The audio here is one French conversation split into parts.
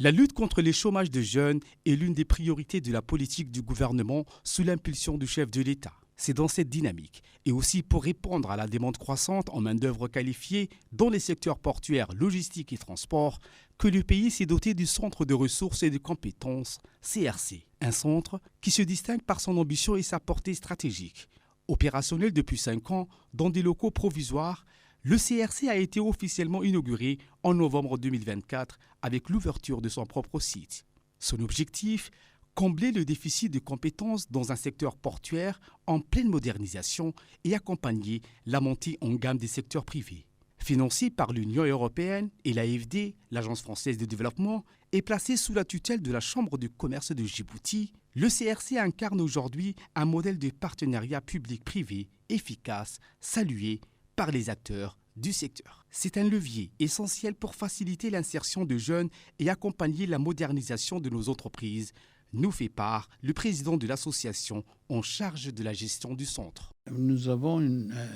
La lutte contre le chômage de jeunes est l'une des priorités de la politique du gouvernement sous l'impulsion du chef de l'État. C'est dans cette dynamique, et aussi pour répondre à la demande croissante en main-d'œuvre qualifiée dans les secteurs portuaires, logistiques et transports, que le pays s'est doté du Centre de ressources et de compétences, CRC. Un centre qui se distingue par son ambition et sa portée stratégique. Opérationnel depuis 5 ans dans des locaux provisoires, le CRC a été officiellement inauguré en novembre 2024 avec l'ouverture de son propre site. Son objectif, combler le déficit de compétences dans un secteur portuaire en pleine modernisation et accompagner la montée en gamme des secteurs privés. Financé par l'Union européenne et l'AFD, l'Agence française de développement, et placé sous la tutelle de la Chambre de commerce de Djibouti, le CRC incarne aujourd'hui un modèle de partenariat public-privé efficace, salué par les acteurs du secteur. C'est un levier essentiel pour faciliter l'insertion de jeunes et accompagner la modernisation de nos entreprises, nous fait part le président de l'association en charge de la gestion du centre. Nous avons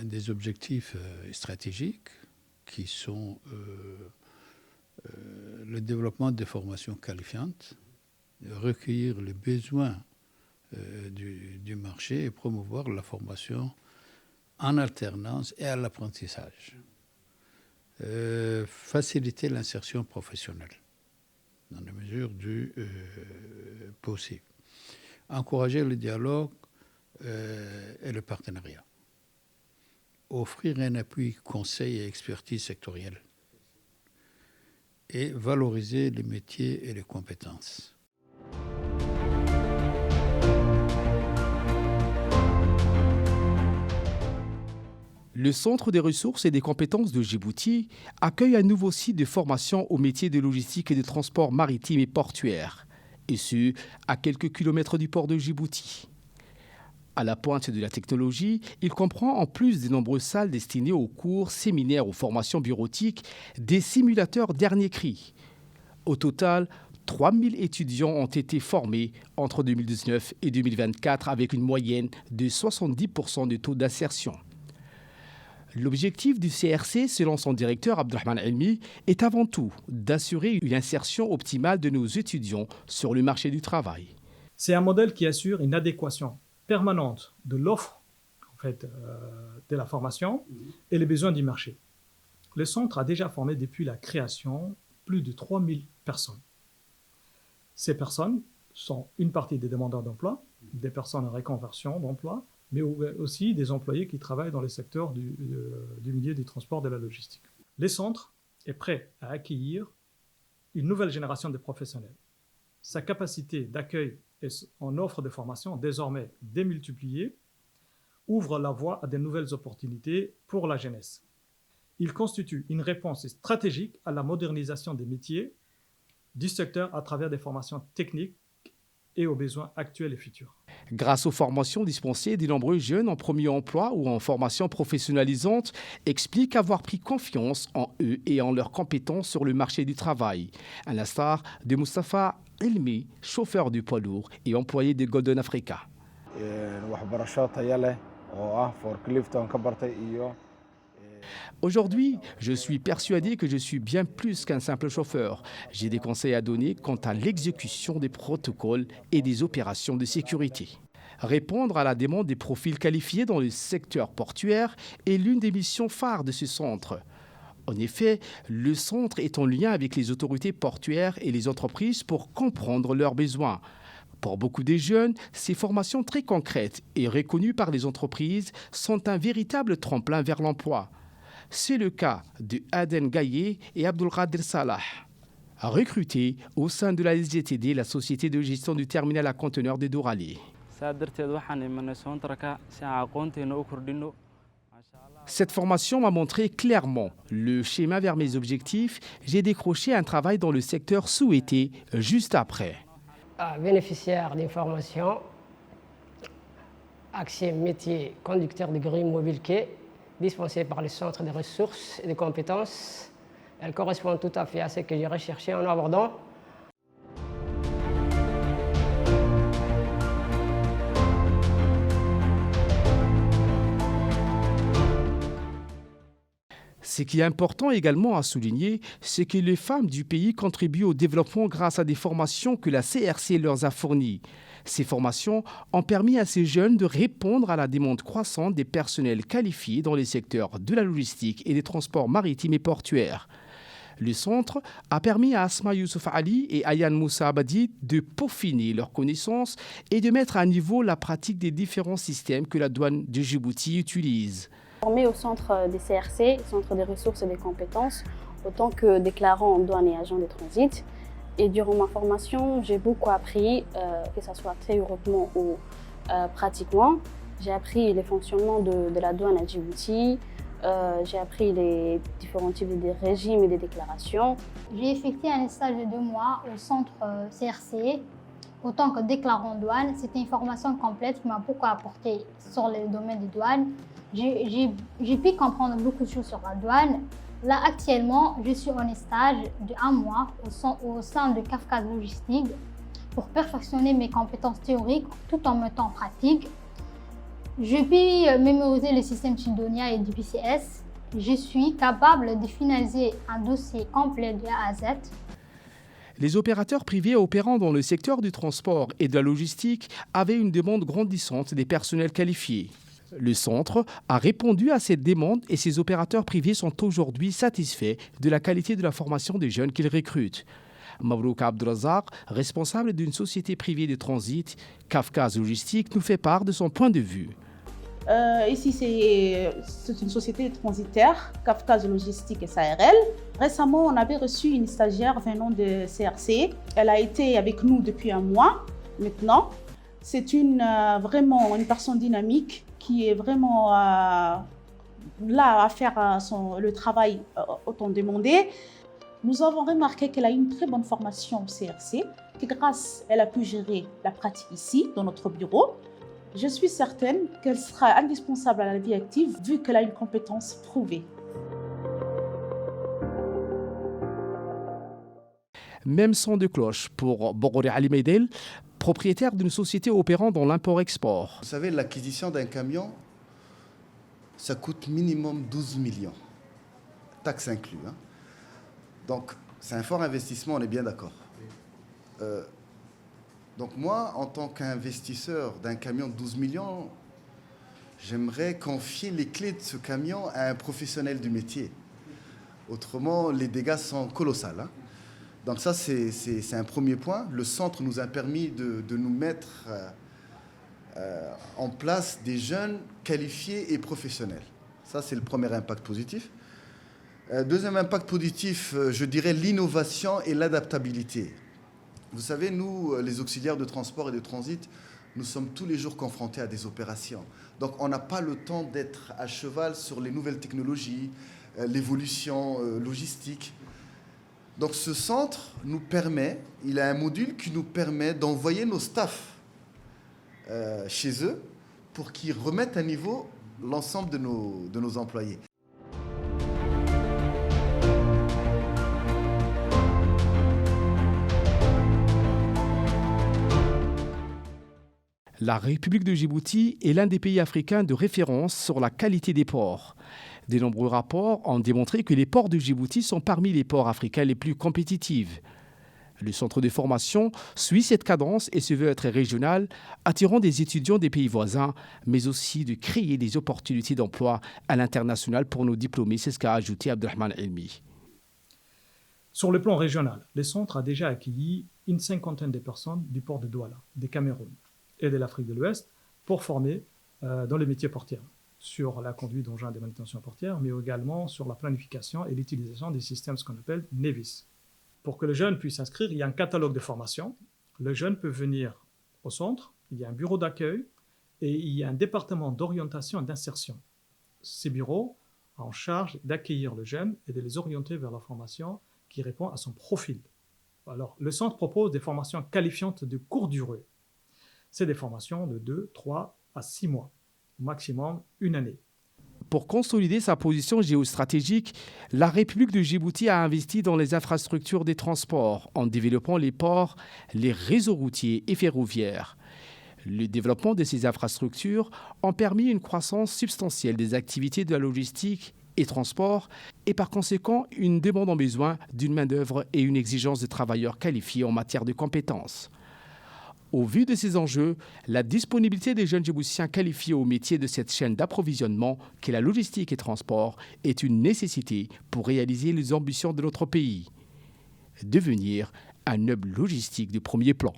des objectifs stratégiques qui sont le développement des formations qualifiantes, recueillir les besoins du marché et promouvoir la formation en alternance et à l'apprentissage. Faciliter l'insertion professionnelle dans la mesure du possible. Encourager le dialogue et le partenariat. Offrir un appui conseil et expertise sectorielle. Et valoriser les métiers et les compétences. Le Centre des ressources et des compétences de Djibouti accueille un nouveau site de formation aux métiers de logistique et de transport maritime et portuaire, et ce, à quelques kilomètres du port de Djibouti. À la pointe de la technologie, il comprend, en plus des nombreuses salles destinées aux cours, séminaires ou formations bureautiques, des simulateurs dernier cri. Au total, 3000 étudiants ont été formés entre 2019 et 2024 avec une moyenne de 70% de taux d'insertion. L'objectif du CRC, selon son directeur Abdelrahman Elmi, est avant tout d'assurer une insertion optimale de nos étudiants sur le marché du travail. C'est un modèle qui assure une adéquation permanente de l'offre de la formation et les besoins du marché. Le centre a déjà formé depuis la création plus de 3000 personnes. Ces personnes sont une partie des demandeurs d'emploi, des personnes en reconversion d'emploi, mais aussi des employés qui travaillent dans le secteur du milieu du transport et de la logistique. Le centre est prêt à accueillir une nouvelle génération de professionnels. Sa capacité d'accueil en offre de formation, désormais démultipliée, ouvre la voie à de nouvelles opportunités pour la jeunesse. Il constitue une réponse stratégique à la modernisation des métiers du secteur à travers des formations techniques et aux besoins actuels et futurs. Grâce aux formations dispensées, de nombreux jeunes en premier emploi ou en formation professionnalisante expliquent avoir pris confiance en eux et en leurs compétences sur le marché du travail. À l'instar de Moustapha Elmi, chauffeur du poids lourd et employé de Golden Africa. Aujourd'hui, je suis persuadé que je suis bien plus qu'un simple chauffeur. J'ai des conseils à donner quant à l'exécution des protocoles et des opérations de sécurité. Répondre à la demande des profils qualifiés dans le secteur portuaire est l'une des missions phares de ce centre. En effet, le centre est en lien avec les autorités portuaires et les entreprises pour comprendre leurs besoins. Pour beaucoup des jeunes, ces formations très concrètes et reconnues par les entreprises sont un véritable tremplin vers l'emploi. C'est le cas de Aden Gaye et Abdelkader Salah, recrutés au sein de la SGTD, la société de gestion du terminal à conteneurs de Dourali. Cette formation m'a montré clairement le schéma vers mes objectifs. J'ai décroché un travail dans le secteur souhaité juste après. Bénéficiaire d'une formation, accès métier conducteur de grue mobile quai, dispensée par le Centre des ressources et des compétences. Elle correspond tout à fait à ce que j'ai recherché en abordant. Ce qui est important également à souligner, c'est que les femmes du pays contribuent au développement grâce à des formations que la CRC leur a fournies. Ces formations ont permis à ces jeunes de répondre à la demande croissante des personnels qualifiés dans les secteurs de la logistique et des transports maritimes et portuaires. Le centre a permis à Asma Youssouf Ali et Ayane Moussa Abadi de peaufiner leurs connaissances et de mettre à niveau la pratique des différents systèmes que la douane de Djibouti utilise. Formée au centre des CRC, Centre des ressources et des compétences, autant que déclarant en douane et agent de transit. Et durant ma formation, j'ai beaucoup appris, que ce soit théoriquement ou pratiquement. J'ai appris les fonctionnements de la douane à Djibouti, j'ai appris les différents types de régimes et des déclarations. J'ai effectué un stage de 2 mois au centre CRC. Autant que déclarant en douane, c'était une formation complète qui m'a beaucoup apporté sur le domaine des douanes. J'ai pu comprendre beaucoup de choses sur la douane. Là, actuellement, je suis en stage de 1 mois au sein de Kafka Logistique pour perfectionner mes compétences théoriques tout en mettant en pratique. Je peux mémoriser le système Sidonia et du PCS. Je suis capable de finaliser un dossier complet de A à Z. Les opérateurs privés opérant dans le secteur du transport et de la logistique avaient une demande grandissante des personnels qualifiés. Le centre a répondu à cette demande et ces opérateurs privés sont aujourd'hui satisfaits de la qualité de la formation des jeunes qu'ils recrutent. Mabrouk Abdrazak, responsable d'une société privée de transit, Kafka Logistique, nous fait part de son point de vue. Ici, c'est une société transitaire, Kafka Logistique SARL. Récemment, on avait reçu une stagiaire venant de CRC. Elle a été avec nous depuis 1 mois maintenant. C'est vraiment une personne dynamique qui est vraiment là à faire le travail autant demandé. Nous avons remarqué qu'elle a une très bonne formation au CRC, que grâce elle a pu gérer la pratique ici, dans notre bureau. Je suis certaine qu'elle sera indispensable à la vie active vu qu'elle a une compétence prouvée. Même son de cloche pour Bogori Ali Meidel, propriétaire d'une société opérant dans l'import-export. Vous savez, l'acquisition d'un camion, ça coûte minimum 12 millions, taxes inclus. Donc, c'est un fort investissement, on est bien d'accord. Donc moi, en tant qu'investisseur d'un camion de 12 millions, j'aimerais confier les clés de ce camion à un professionnel du métier. Autrement, les dégâts sont colossaux. Donc ça, c'est un premier point. Le centre nous a permis de nous mettre en place des jeunes qualifiés et professionnels. Ça, c'est le premier impact positif. Deuxième impact positif, je dirais l'innovation et l'adaptabilité. Vous savez, nous, les auxiliaires de transport et de transit, nous sommes tous les jours confrontés à des opérations. Donc, on n'a pas le temps d'être à cheval sur les nouvelles technologies, l'évolution logistique. Donc, ce centre nous permet, il a un module qui nous permet d'envoyer nos staffs chez eux pour qu'ils remettent à niveau l'ensemble de nos employés. La République de Djibouti est l'un des pays africains de référence sur la qualité des ports. De nombreux rapports ont démontré que les ports de Djibouti sont parmi les ports africains les plus compétitifs. Le centre de formation suit cette cadence et se veut être régional, attirant des étudiants des pays voisins, mais aussi de créer des opportunités d'emploi à l'international pour nos diplômés. C'est ce qu'a ajouté Abdelrahman Elmi. Sur le plan régional, le centre a déjà accueilli une 50aine de personnes du port de Douala, des Cameroun et de l'Afrique de l'Ouest pour former dans les métiers portiers, sur la conduite d'engins de manutention portière, mais également sur la planification et l'utilisation des systèmes, ce qu'on appelle NEVIS. Pour que le jeune puisse s'inscrire, il y a un catalogue de formation. Le jeune peut venir au centre, il y a un bureau d'accueil et il y a un département d'orientation et d'insertion. Ces bureaux ont en charge d'accueillir le jeune et de les orienter vers la formation qui répond à son profil. Alors, le centre propose des formations qualifiantes de courte durée. C'est des formations de 2, 3 à 6 mois, au maximum 1 année. Pour consolider sa position géostratégique, la République de Djibouti a investi dans les infrastructures des transports en développant les ports, les réseaux routiers et ferroviaires. Le développement de ces infrastructures a permis une croissance substantielle des activités de la logistique et transport et par conséquent une demande en besoin d'une main-d'œuvre et une exigence de travailleurs qualifiés en matière de compétences. Au vu de ces enjeux, la disponibilité des jeunes Djiboutiens qualifiés au métier de cette chaîne d'approvisionnement qu'est la logistique et transport est une nécessité pour réaliser les ambitions de notre pays. Devenir un hub logistique de premier plan.